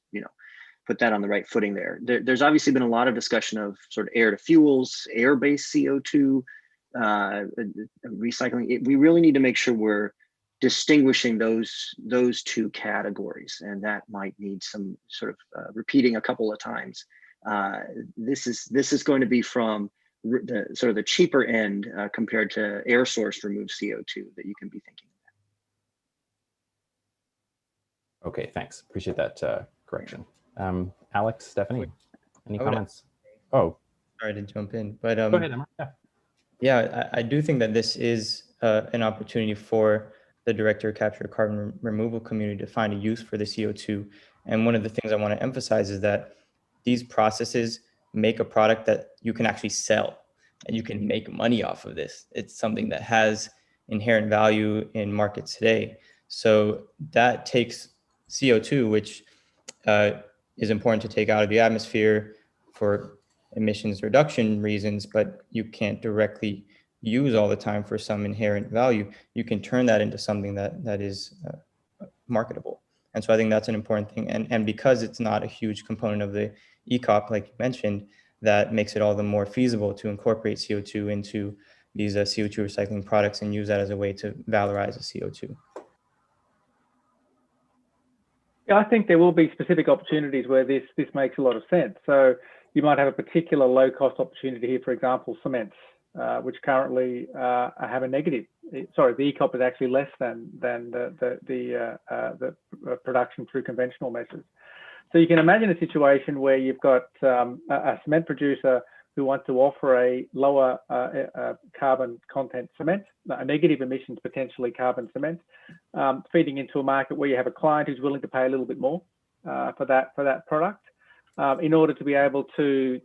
put that on the right footing there. There's obviously been a lot of discussion of sort of air to fuels, air-based CO2, recycling. We really need to make sure we're distinguishing those two categories, and that might need some sort of repeating a couple of times. This is going to be from the cheaper end compared to air source removed CO2 that you can be thinking about. Okay, thanks. Appreciate that correction. Alex, Stephanie, any comments? Oh, sorry to jump in, but go ahead, Emma. Yeah, I do think that this is an opportunity for the direct air capture carbon removal community to find a use for the CO2. And one of the things I want to emphasize is that these processes make a product that you can actually sell and you can make money off of this. It's something that has inherent value in markets today. So that takes CO2, which is important to take out of the atmosphere for emissions reduction reasons, but you can't directly use all the time for some inherent value. You can turn that into something that is marketable. And so I think that's an important thing. And because it's not a huge component of the ECOP, like you mentioned, that makes it all the more feasible to incorporate CO2 into these CO2 recycling products and use that as a way to valorize the CO2. Yeah, I think there will be specific opportunities where this makes a lot of sense. So you might have a particular low-cost opportunity here, for example, cements, which currently have a negative. Sorry, the ECOP is actually less than the production through conventional methods. So you can imagine a situation where you've got a cement producer who wants to offer a lower carbon content cement, a negative emissions potentially carbon cement, feeding into a market where you have a client who's willing to pay a little bit more for that product in order to be able to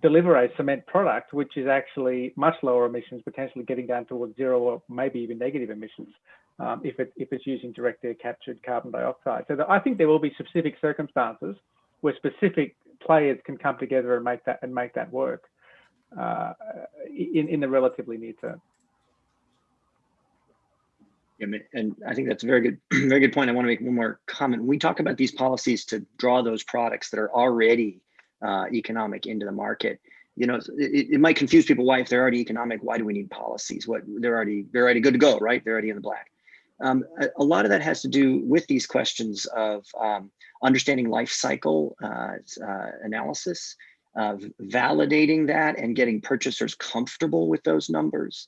deliver a cement product which is actually much lower emissions, potentially getting down towards zero or maybe even negative emissions if it's using direct air captured carbon dioxide. So I think there will be specific circumstances where specific players can come together and make that work in the relatively near term. And I think that's a very good point. I want to make one more comment. When we talk about these policies to draw those products that are already economic into the market, you know, it might confuse people. Why, if they're already economic, why do we need policies? What, they're already good to go, right? They're already in the black. A lot of that has to do with these questions of understanding life cycle analysis, validating that and getting purchasers comfortable with those numbers,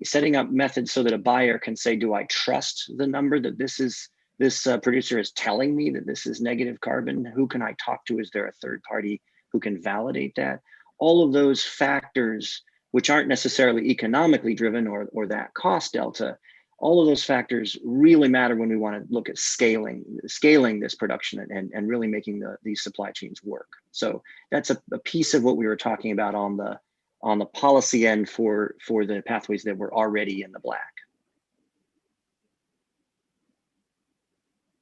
setting up methods so that a buyer can say, do I trust the number that this producer is telling me that this is negative carbon? Who can I talk to? Is there a third party who can validate that? All of those factors, which aren't necessarily economically driven or that cost delta, all of those factors really matter when we want to look at scaling this production and really making these supply chains work. So that's a piece of what we were talking about on the policy end for the pathways that were already in the black.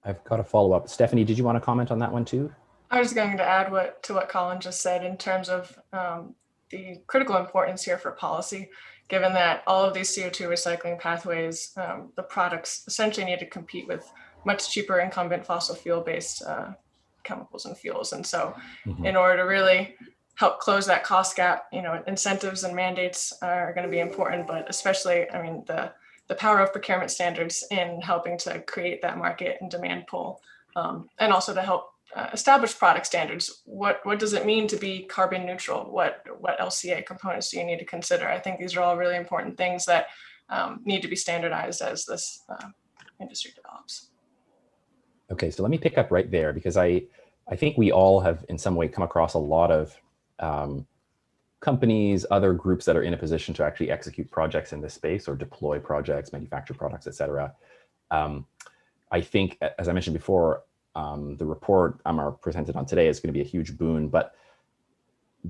I've got a follow-up. Stephanie, did you want to comment on that one too? I was going to add to what Colin just said in terms of the critical importance here for policy, given that all of these CO2 recycling pathways, the products essentially need to compete with much cheaper incumbent fossil fuel-based chemicals and fuels. And so in order to really help close that cost gap, you know, incentives and mandates are going to be important, but especially, I mean, the power of procurement standards in helping to create that market and demand pull, and also to help establish product standards. What does it mean to be carbon neutral? What LCA components do you need to consider? I think these are all really important things that need to be standardized as this industry develops. Okay, so let me pick up right there, because I think we all have in some way come across a lot of companies, other groups that are in a position to actually execute projects in this space or deploy projects, manufacture products, et cetera. I think, as I mentioned before, the report Amar presented on today is going to be a huge boon, but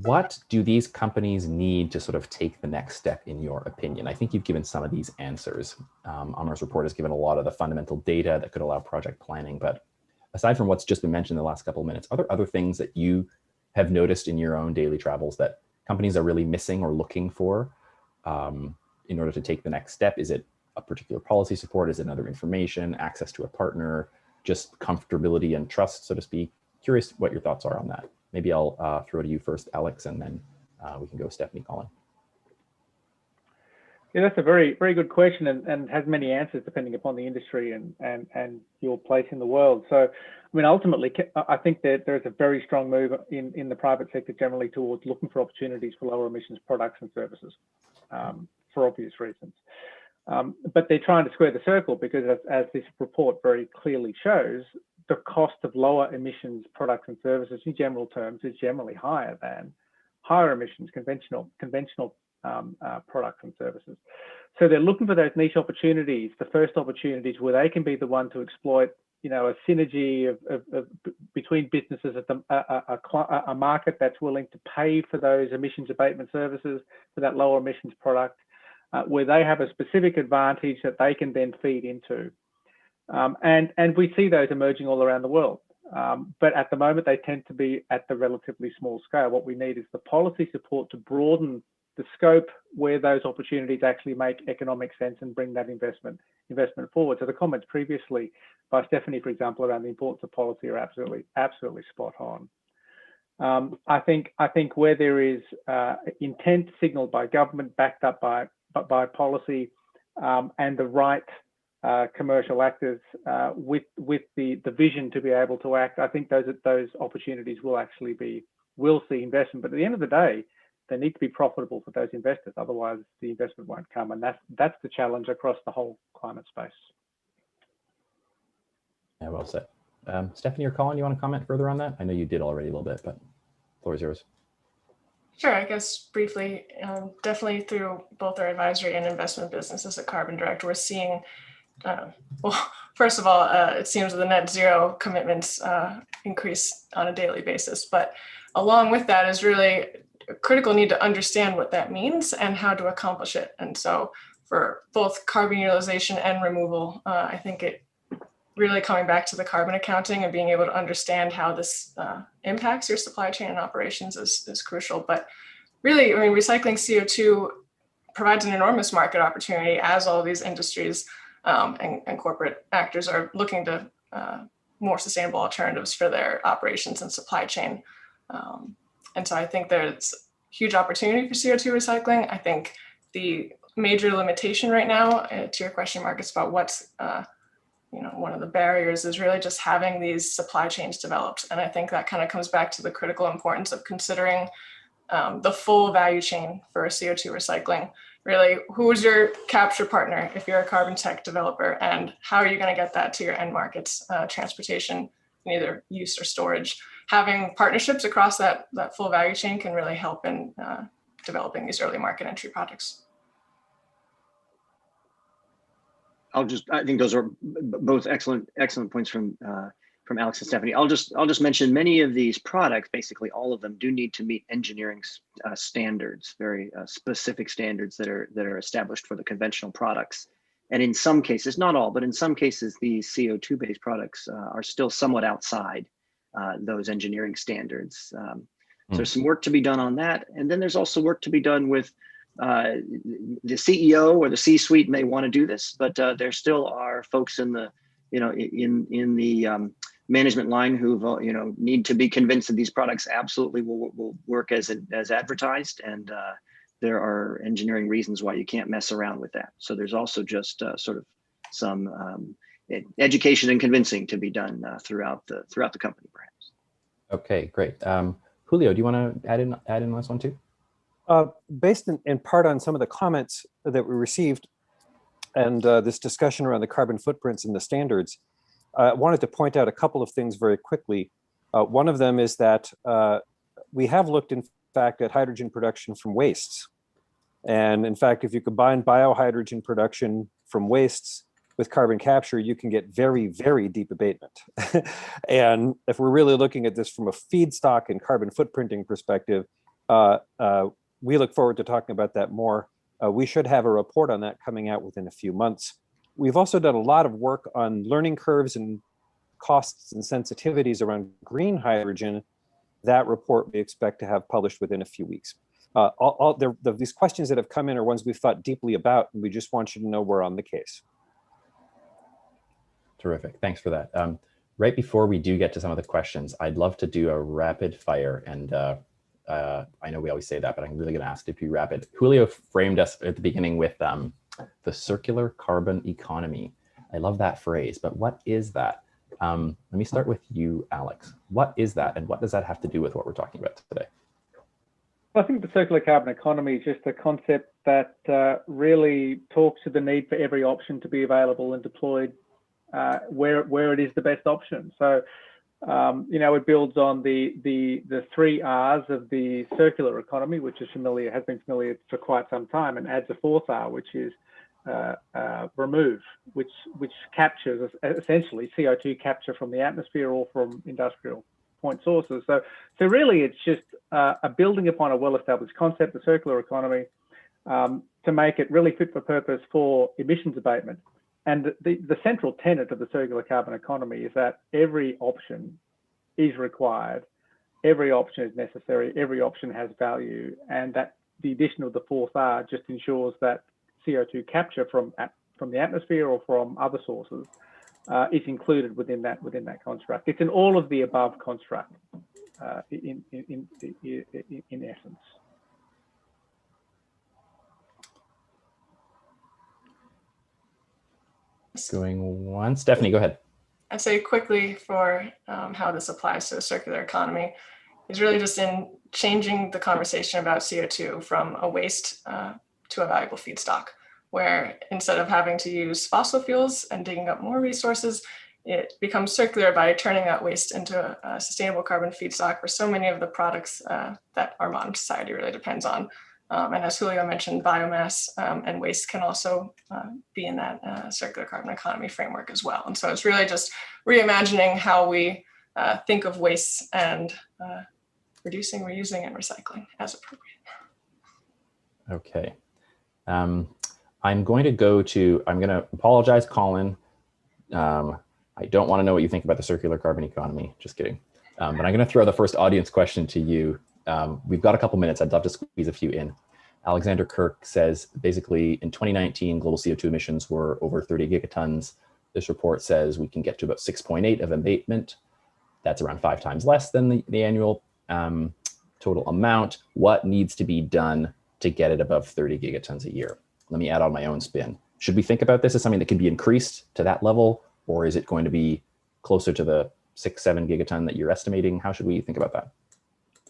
what do these companies need to sort of take the next step, in your opinion? I think you've given some of these answers. Amar's report has given a lot of the fundamental data that could allow project planning, but aside from what's just been mentioned in the last couple of minutes, are there other things that you have noticed in your own daily travels that companies are really missing or looking for in order to take the next step? Is it a particular policy support? Is it another information, access to a partner, just comfortability and trust, so to speak? Curious what your thoughts are on that. Maybe I'll throw to you first, Alex, and then we can go Stephanie, Colin. Yeah, that's a very, very good question, and has many answers depending upon the industry and your place in the world. So, I mean, ultimately, I think that there's a very strong move in the private sector generally towards looking for opportunities for lower emissions products and services for obvious reasons. But they're trying to square the circle because, as this report very clearly shows, the cost of lower emissions products and services in general terms is generally higher than higher emissions conventional products and services. So they're looking for those niche opportunities, the first opportunities where they can be the one to exploit, you know, a synergy of between businesses at a market that's willing to pay for those emissions abatement services, for that lower emissions product, where they have a specific advantage that they can then feed into. And we see those emerging all around the world. But at the moment, they tend to be at the relatively small scale. What we need is the policy support to broaden the scope where those opportunities actually make economic sense and bring that investment forward. So the comments previously by Stephanie, for example, around the importance of policy are absolutely spot on. I think where there is intent signaled by government, backed up by policy, and the right commercial actors with the vision to be able to act, I think those opportunities will see investment. But at the end of the day, they need to be profitable for those investors. Otherwise, the investment won't come. And that's the challenge across the whole climate space. Yeah, well said. Stephanie or Colin, you want to comment further on that? I know you did already a little bit, but the floor is yours. Sure, I guess briefly, definitely through both our advisory and investment businesses at Carbon Direct, we're seeing, well, first of all, it seems the net zero commitments increase on a daily basis. But along with that is really a critical need to understand what that means and how to accomplish it. And so for both carbon utilization and removal, I think it really coming back to the carbon accounting and being able to understand how this impacts your supply chain and operations is crucial. But really, I mean, recycling CO2 provides an enormous market opportunity as all these industries and corporate actors are looking to more sustainable alternatives for their operations and supply chain. And so I think there's huge opportunity for CO2 recycling. I think the major limitation right now, to your question, Marcus, about what's one of the barriers is really just having these supply chains developed. And I think that kind of comes back to the critical importance of considering the full value chain for CO2 recycling. Really, who is your capture partner if you're a carbon tech developer, and how are you going to get that to your end markets, transportation, and either use or storage? Having partnerships across that full value chain can really help in developing these early market entry projects. I think those are both excellent points from Alex and Stephanie. I'll just mention many of these products, basically all of them, do need to meet engineering standards, very specific standards that are established for the conventional products. And in some cases, not all, but in some cases, these CO2-based products are still somewhat outside those engineering standards. So there's some work to be done on that. And then there's also work to be done with the CEO or the C-suite may want to do this, but there still are folks in the, in the management line who, need to be convinced that these products absolutely will work as advertised. And there are engineering reasons why you can't mess around with that. So there's also just sort of some education and convincing to be done throughout the company, perhaps. Okay, great. Julio, do you want to add in this one too? Based in part on some of the comments that we received and this discussion around the carbon footprints and the standards, I wanted to point out a couple of things very quickly. One of them is that we have looked, in fact, at hydrogen production from wastes. And in fact, if you combine biohydrogen production from wastes with carbon capture, you can get very, very deep abatement. And if we're really looking at this from a feedstock and carbon footprinting perspective, we look forward to talking about that more. We should have a report on that coming out within a few months. We've also done a lot of work on learning curves and costs and sensitivities around green hydrogen. That report we expect to have published within a few weeks. These questions that have come in are ones we've thought deeply about, and we just want you to know we're on the case. Terrific, thanks for that. Right before we do get to some of the questions, I'd love to do a rapid fire, and I know we always say that, but I'm really going to ask it to be rapid. Julio framed us at the beginning with the circular carbon economy. I love that phrase, but what is that? Let me start with you, Alex. What is that, and what does that have to do with what we're talking about today? I think the circular carbon economy is just a concept that really talks to the need for every option to be available and deployed where it is the best option. So It builds on the 3 R's of the circular economy, which has been familiar for quite some time, and adds a 4th R, which is remove, which captures essentially CO2 capture from the atmosphere or from industrial point sources. So really, it's just a building upon a well-established concept, the circular economy, to make it really fit for purpose for emissions abatement. And the central tenet of the circular carbon economy is that every option is required, every option is necessary, every option has value, and that the addition of the 4th R just ensures that CO2 capture from the atmosphere or from other sources is included within that construct. It's an all of the above construct in essence. Going once. Stephanie, go ahead. I'd say quickly for how this applies to the circular economy is really just in changing the conversation about CO2 from a waste to a valuable feedstock, where instead of having to use fossil fuels and digging up more resources, it becomes circular by turning that waste into a sustainable carbon feedstock for so many of the products that our modern society really depends on. And as Julio mentioned, biomass and waste can also be in that circular carbon economy framework as well. And so it's really just reimagining how we think of waste and reducing, reusing, and recycling as appropriate. Okay. I'm going to apologize, Colin. I don't want to know what you think about the circular carbon economy. Just kidding. But I'm going to throw the first audience question to you. We've got a couple minutes. I'd love to squeeze a few in. Alexander Kirk says, basically in 2019, global CO2 emissions were over 30 gigatons. This report says we can get to about 6.8 of abatement. That's around 5 times less than the annual total amount. What needs to be done to get it above 30 gigatons a year? Let me add on my own spin. Should we think about this as something that can be increased to that level, or is it going to be closer to the 6-7 gigaton that you're estimating? How should we think about that?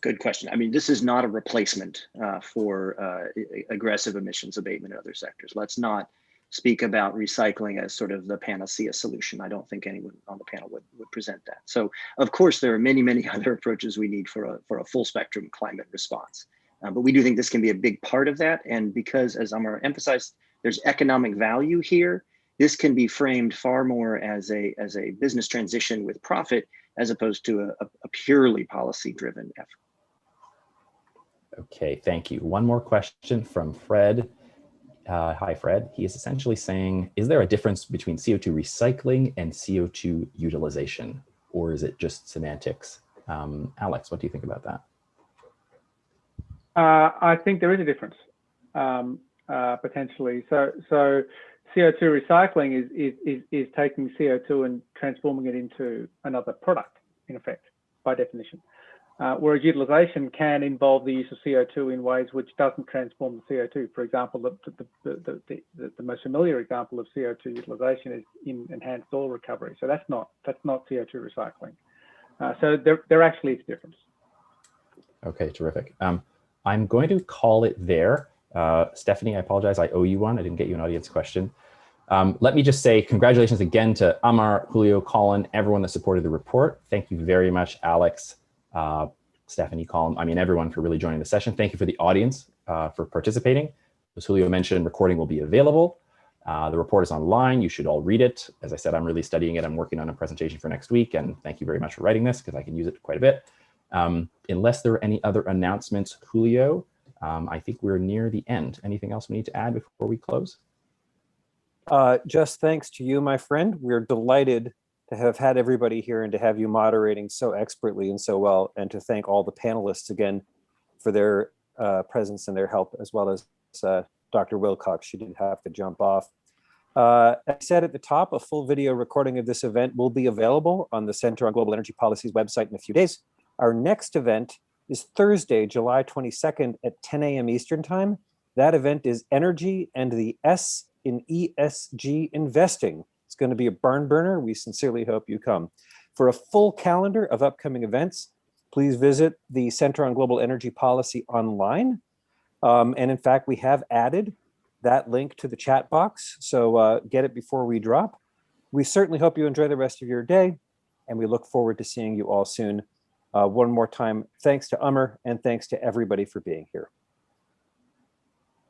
Good question. I mean, this is not a replacement for aggressive emissions abatement in other sectors. Let's not speak about recycling as sort of the panacea solution. I don't think anyone on the panel would present that. So, of course, there are many, many other approaches we need for a full spectrum climate response. But we do think this can be a big part of that. And because, as Amar emphasized, there's economic value here, this can be framed far more as a business transition with profit, as opposed to a purely policy-driven effort. Okay, thank you. One more question from Fred. Hi, Fred. He is essentially saying, is there a difference between CO2 recycling and CO2 utilization, or is it just semantics? Alex, what do you think about that? I think there is a difference, potentially. So CO2 recycling is taking CO2 and transforming it into another product, in effect, by definition. Whereas utilization can involve the use of CO2 in ways which doesn't transform the CO2. For example, the most familiar example of CO2 utilization is in enhanced oil recovery. So that's not CO2 recycling. So there actually is a difference. Okay, terrific. I'm going to call it there. Stephanie, I apologize. I owe you one. I didn't get you an audience question. Let me just say congratulations again to Amar, Julio, Colin, everyone that supported the report. Thank you very much, Alex, Stephanie, Colin, everyone for really joining the session. Thank you for the audience for participating. As Julio mentioned, recording will be available. The report is online. You should all read it. As I said, I'm really studying it. I'm working on a presentation for next week, and thank you very much for writing this because I can use it quite a bit. Unless there are any other announcements, Julio, I think we're near the end. Anything else we need to add before we close? Just thanks to you, my friend. We're delighted to have had everybody here and to have you moderating so expertly and so well, and to thank all the panelists again for their presence and their help, as well as Dr. Wilcox. She did have to jump off. As I said at the top, a full video recording of this event will be available on the Center on Global Energy Policy's website in a few days. Our next event is Thursday, July 22nd at 10 a.m. Eastern Time. That event is Energy and the S in ESG Investing. It's going to be a barn burner. We sincerely hope you come. For a full calendar of upcoming events, please visit the Center on Global Energy Policy online. And in fact, we have added that link to the chat box. So get it before we drop. We certainly hope you enjoy the rest of your day. and we look forward to seeing you all soon. One more time, thanks to Amr, and thanks to everybody for being here.